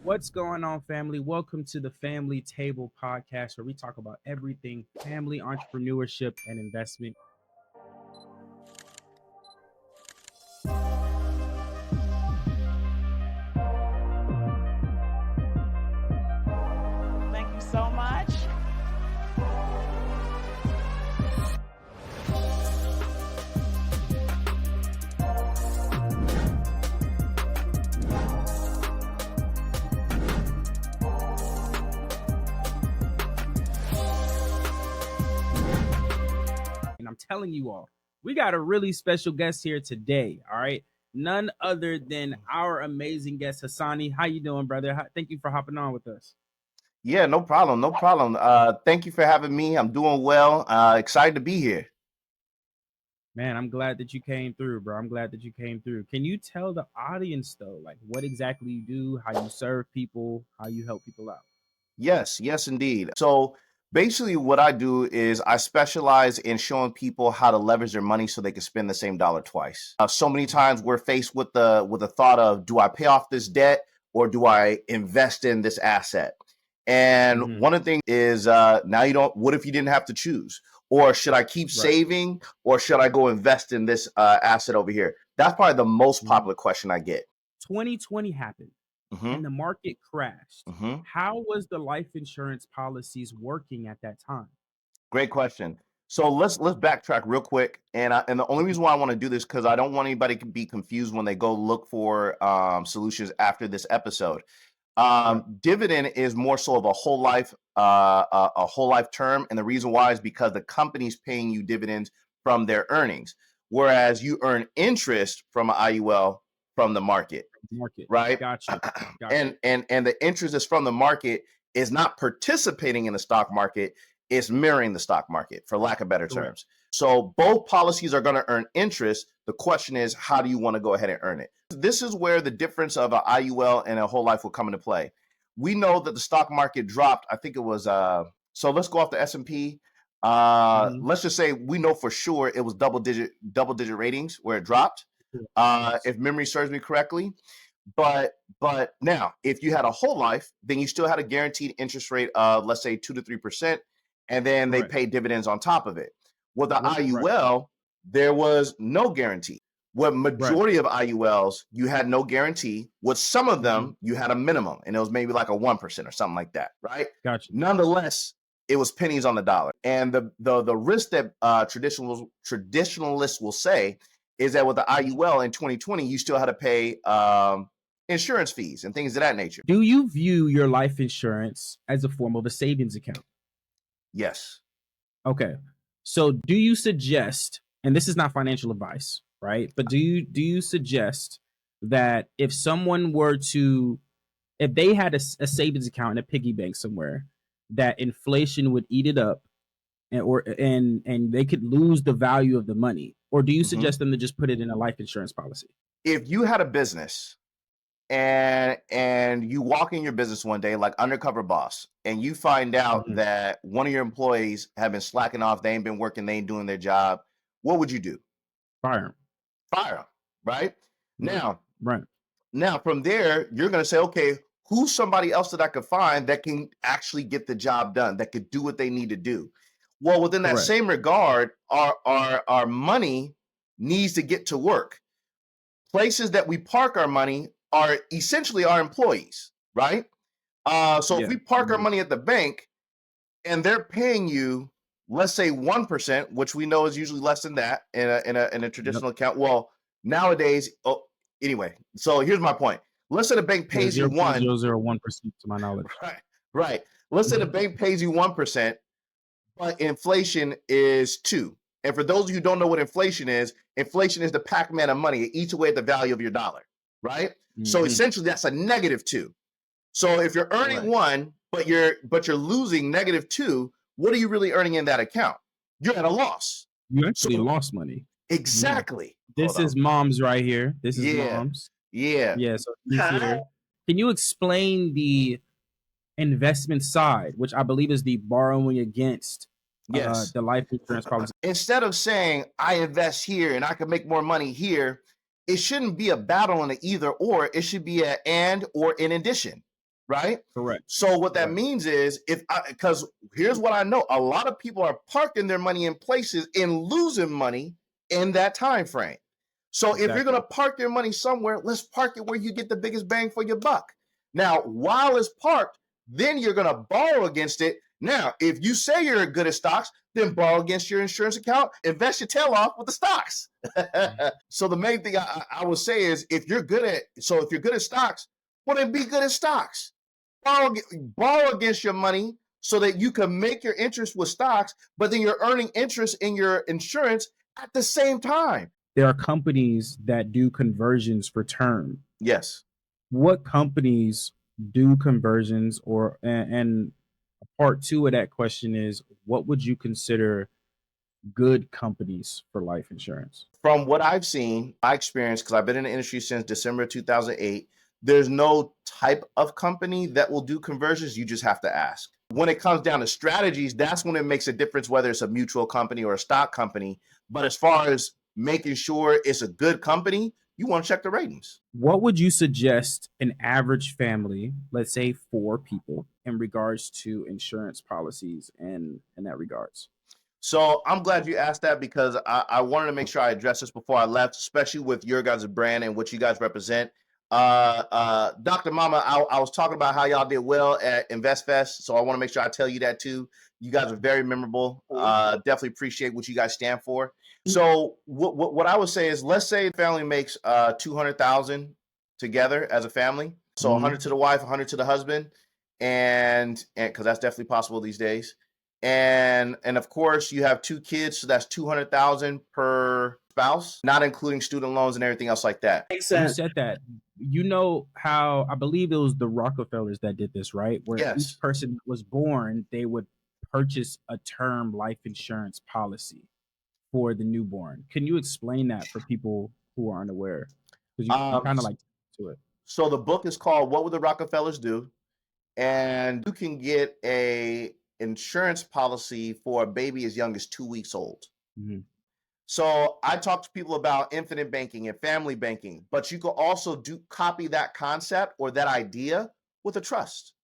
What's going on, family? Welcome to the Family Table Podcast, where we talk about everything family, entrepreneurship, and investment. Thank you so much. And I'm telling you all, we got a really special guest here today. All right, none other than our amazing guest, Hasani. How you doing, brother? Thank you for hopping on with us. Yeah, no problem. No problem. Thank you for having me. I'm doing well. Excited to be here. Man, I'm glad that you came through, bro. I'm glad that you came through. Can you tell the audience though, like what exactly you do, how you serve people, how you help people out? Yes, indeed. So basically what I do is I specialize in showing people how to leverage their money so they can spend the same dollar twice. So many times we're faced with the thought of, do I pay off this debt or do I invest in this asset? And one of the things is now you don't, what if you didn't have to choose? Or should I keep saving or should I go invest in this asset over here? That's probably the most popular question I get. 2020 happened and the market crashed. How was the life insurance policies working at that time? Great question. So let's backtrack real quick. And the only reason why I want to do this because I don't want anybody to be confused when they go look for solutions after this episode. Dividend is more so of a whole life term, and the reason why is because the company's paying you dividends from their earnings, whereas you earn interest from an IUL from the market, right? Gotcha. And the interest is from the market is not participating in the stock market; it's mirroring the stock market, for lack of better terms. So both policies are going to earn interest. The question is, how do you want to go ahead and earn it? This is where the difference of an IUL and a whole life will come into play. We know that the stock market dropped. I think it was, so let's go off the S&P. Let's just say we know for sure it was double digit ratings where it dropped, if memory serves me correctly. But now, if you had a whole life, then you still had a guaranteed interest rate of, let's say, 2 to 3%, and then they pay dividends on top of it. With the IUL, there was no guarantee. With majority of IULs, you had no guarantee. With some of them, you had a minimum, and it was maybe like a 1% or something like that, right? Gotcha. Nonetheless, it was pennies on the dollar. And the risk that traditionalists will say is that with the IUL in 2020, you still had to pay insurance fees and things of that nature. Do you view your life insurance as a form of a savings account? Yes. Okay. So do you suggest, and this is not financial advice, right? But do you suggest that if someone were to, if they had a savings account in a piggy bank somewhere, that inflation would eat it up and they could lose the value of the money? Or do you suggest them to just put it in a life insurance policy? If you had a business and you walk in your business one day like undercover boss and you find out that one of your employees have been slacking off, they ain't been working, they ain't doing their job, what would you do? Fire them, right? Now from there, you're going to say, okay, who's somebody else that I could find that can actually get the job done, that could do what they need to do? Well, within that same regard, our money needs to get to work. Places that we park our money are essentially our employees, right? So if we park our money at the bank and they're paying you, let's say 1%, which we know is usually less than that in a traditional account. Well, nowadays, anyway, so here's my point. Let's say the bank pays you 0.001% to my knowledge. Right. Let's say the bank pays you 1%, but inflation is 2%. And for those of you who don't know what inflation is the Pac-Man of money. It eats away at the value of your dollar, right? So essentially that's a -2. So if you're earning 1, but you're losing -2, what are you really earning in that account? You're at a loss. You actually lost money. Exactly. This is mom's right here. This is mom's. Yeah. So he's here. Can you explain the investment side, which I believe is the borrowing against the life insurance policy? Instead of saying I invest here and I can make more money here, it shouldn't be a battle in the either or. It should be an and or in addition. right? Correct. So what that Correct. means is, because here's what I know, a lot of people are parking their money in places and losing money in that time frame. So if you're going to park your money somewhere, let's park it where you get the biggest bang for your buck. Now, while it's parked, then you're going to borrow against it. Now, if you say you're good at stocks, then borrow against your insurance account, invest your tail off with the stocks. So the main thing I would say is, if you're good at stocks, well, then be good at stocks. Borrow against your money so that you can make your interest with stocks, but then you're earning interest in your insurance at the same time. There are companies that do conversions for term. Yes. What companies do conversions, and part two of that question is, what would you consider good companies for life insurance? From what I've seen, my experience, because I've been in the industry since December 2008, there's no type of company that will do conversions. You just have to ask. When it comes down to strategies, that's when it makes a difference whether it's a mutual company or a stock company. But as far as making sure it's a good company, you want to check the ratings. What would you suggest an average family, let's say 4 people, in regards to insurance policies and in that regards? So I'm glad you asked that, because I wanted to make sure I addressed this before I left, especially with your guys' brand and what you guys represent. Dr. Mama, I was talking about how y'all did well at InvestFest, so I want to make sure I tell you that too. You guys are very memorable. Definitely appreciate what you guys stand for. So what I would say is, let's say the family makes $200,000 together as a family. So 100 to the wife, 100 to the husband, and because that's definitely possible these days. And of course, you have 2 kids, so that's 200,000 per spouse, not including student loans and everything else like that. You said that. You know how, I believe it was the Rockefellers that did this, right? Where Yes. each person that was born, they would purchase a term life insurance policy for the newborn. Can you explain that for people who are unaware? Because you kind of like to it. So the book is called "What Would the Rockefellers Do?" And you can get a insurance policy for a baby as young as 2 weeks old. Mm-hmm. So I talk to people about infinite banking and family banking, but you could also copy that concept or that idea with a trust,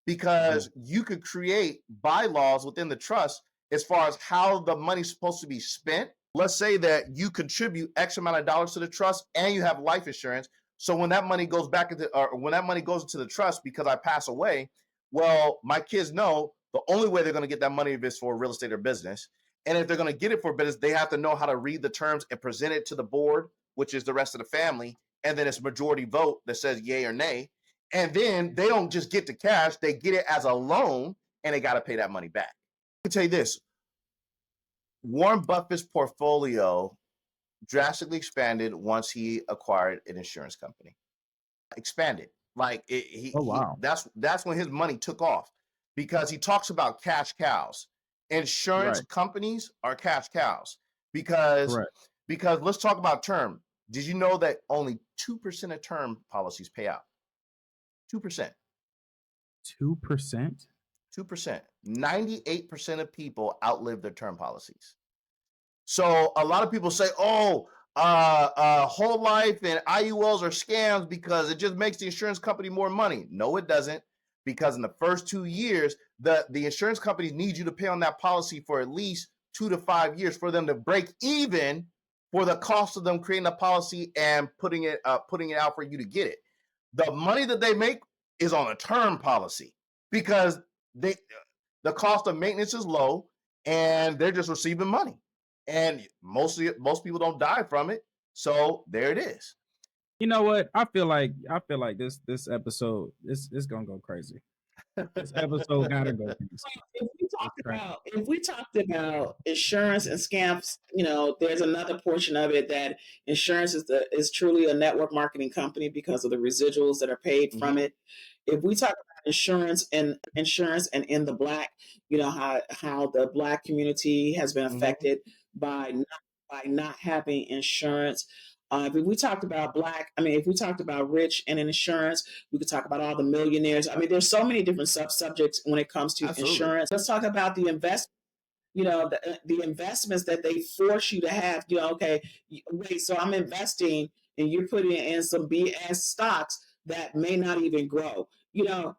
because you could create bylaws within the trust as far as how the money's supposed to be spent. Let's say that you contribute X amount of dollars to the trust and you have life insurance. So when that money goes back into, or when that money goes into the trust because I pass away, well, my kids know the only way they're going to get that money is for real estate or business. And if they're going to get it for business, they have to know how to read the terms and present it to the board, which is the rest of the family. And then it's majority vote that says yay or nay. And then they don't just get the cash, they get it as a loan, and they got to pay that money back. I can tell you this, Warren Buffett's portfolio drastically expanded once he acquired an insurance company. Expanded. Like that's when his money took off, because he talks about cash cows. Insurance companies are cash cows, because let's talk about term. Did you know that only 2% of term policies pay out? 2%. 2%? 2%. 98% of people outlive their term policies. So a lot of people say, oh, whole life and IULs are scams because it just makes the insurance company more money. No, it doesn't. Because in the first 2 years, the insurance companies need you to pay on that policy for at least 2 to 5 years for them to break even for the cost of them creating a policy and putting it out for you to get it. The money that they make is on a term policy, because the cost of maintenance is low and they're just receiving money. And most people don't die from it. So there it is. You know what? I feel like this episode is gonna go crazy. This episode gotta go crazy. If we talked about insurance and scams, there's another portion of it that insurance is truly a network marketing company because of the residuals that are paid from it. If we talk about insurance and in the Black, how the Black community has been affected by not having insurance. If we talked about if we talked about rich and insurance, we could talk about all the millionaires. There's so many different subjects when it comes to insurance. Let's talk about the investment. The investments that they force you to have. Okay, wait, so I'm investing and you're putting in some BS stocks that may not even grow.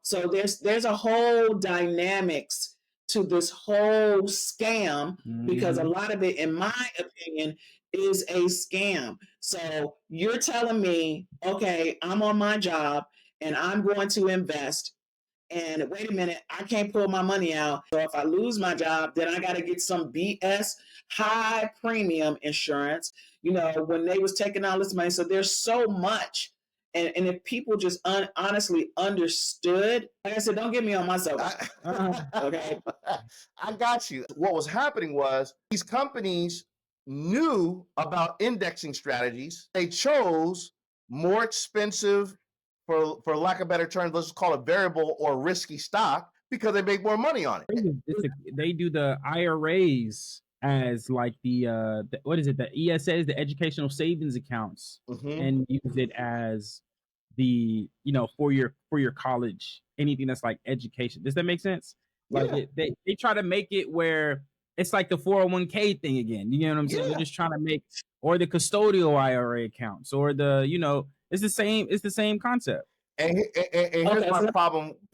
So there's a whole dynamics to this whole scam, because a lot of it, in my opinion, is a scam. So you're telling me, okay, I'm on my job and I'm going to invest, and wait a minute, I can't pull my money out. So if I lose my job, then I got to get some BS high premium insurance, when they was taking all this money. So there's so much. And if people just honestly understood, like I said, don't get me on my soapbox. Okay. I got you. What was happening was these companies knew about indexing strategies. They chose more expensive, for lack of better terms, let's just call it variable or risky stock, because they make more money on it. They do the IRAs as like the what is it? The ESAs, the educational savings accounts, and use it as the for your college, anything that's like education. Does that make sense? Like they try to make it where it's like the 401k thing again. You know what I'm saying? They're just trying to make, or the custodial IRA accounts, or it's the same concept. And here's my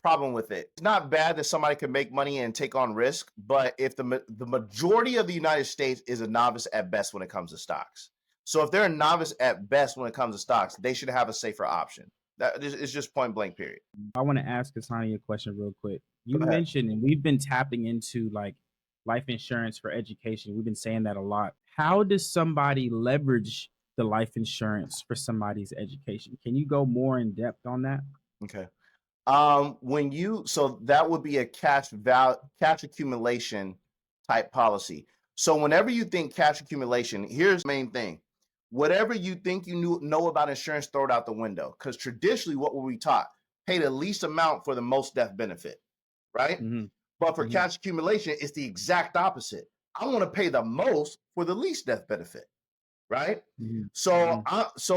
problem with it. It's not bad that somebody can make money and take on risk, but if the majority of the United States is a novice at best when it comes to stocks. So if they're a novice at best when it comes to stocks, they should have a safer option. That is just point blank, period. I want to ask Hasani a question real quick. You mentioned, and we've been tapping into like life insurance for education. We've been saying that a lot. How does somebody leverage the life insurance for somebody's education? Can you go more in depth on that? Okay. So that would be a cash accumulation type policy. So whenever you think cash accumulation, here's the main thing. Whatever you think you know about insurance, throw it out the window. Because traditionally, what were we taught? Pay the least amount for the most death benefit, right? But for cash accumulation, it's the exact opposite. I want to pay the most for the least death benefit, right? So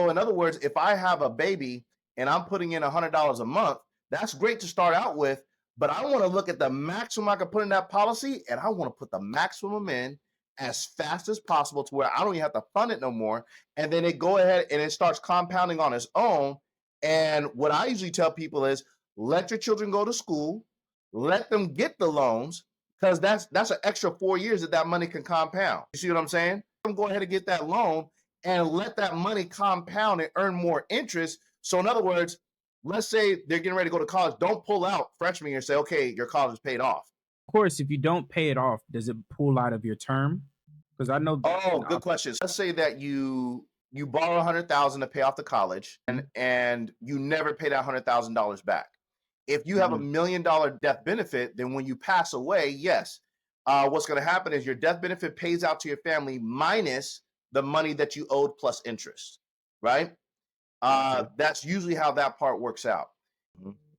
in other words, if I have a baby and I'm putting in $100 a month, that's great to start out with, but I want to look at the maximum I can put in that policy, and I want to put the maximum in as fast as possible to where I don't even have to fund it no more. And then it go ahead and it starts compounding on its own. And what I usually tell people is, let your children go to school, let them get the loans, because that's an extra 4 years that money can compound. You see what I'm saying? Let them go ahead and get that loan and let that money compound and earn more interest. So in other words, let's say they're getting ready to go to college. Don't pull out freshman year and say, okay, your college is paid off. Of course, if you don't pay it off, does it pull out of your term? Because I know. Oh, good question. Let's say that you borrow $100,000 to pay off the college, and you never pay that $100,000 back. If you have $1 million death benefit, then when you pass away, yes, what's going to happen is your death benefit pays out to your family minus the money that you owed plus interest, right? That's usually how that part works out.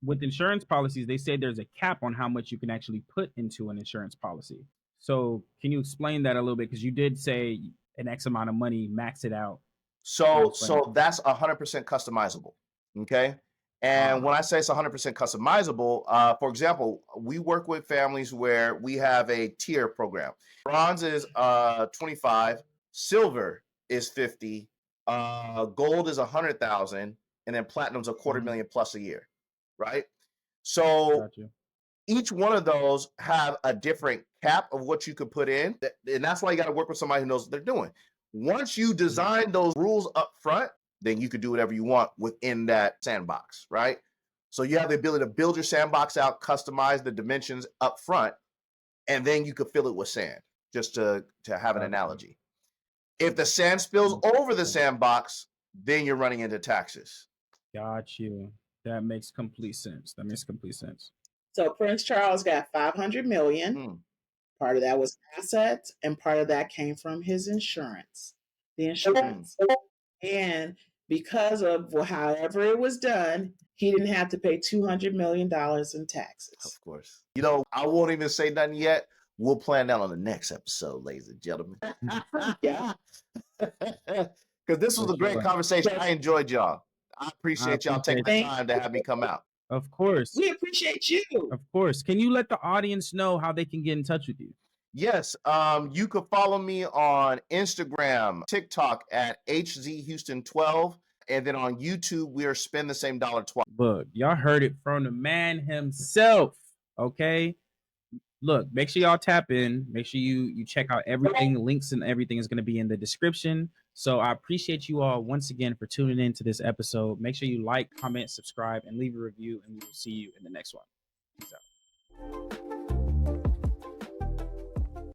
With insurance policies, they say there's a cap on how much you can actually put into an insurance policy. So can you explain that a little bit? Because you did say an X amount of money, max it out. So that's 100% customizable. Okay. And when I say it's 100% customizable, for example, we work with families where we have a tier program. Bronze is 25, silver is 50, gold is 100,000, and then platinum's $250,000 plus a year, right? So each one of those have a different cap of what you could put in, and that's why you got to work with somebody who knows what they're doing. Once you design those rules up front, then you could do whatever you want within that sandbox, right? So you have the ability to build your sandbox out, customize the dimensions up front, and then you could fill it with sand, just to have an analogy. If the sand spills over the sandbox, then you're running into taxes. Got you. That makes complete sense. So Prince Charles got $500 million. Part of that was assets, and part of that came from his insurance. The insurance. And because of however it was done, he didn't have to pay $200 million in taxes. Of course. I won't even say nothing yet. We'll plan that on the next episode, ladies and gentlemen. Yeah. Because this was a great conversation. I enjoyed y'all. I appreciate y'all taking the time to have me come out. Of course. We appreciate you. Of course. Can you let the audience know how they can get in touch with you? Yes. You could follow me on Instagram, TikTok at HZ Houston 12, And then on YouTube, we are spend the same dollar twice. Look, y'all heard it from the man himself. Okay. Look, make sure y'all tap in. Make sure you check out everything. Links and everything is going to be in the description. So I appreciate you all once again for tuning in to this episode. Make sure you like, comment, subscribe, and leave a review, and we will see you in the next one. Peace out.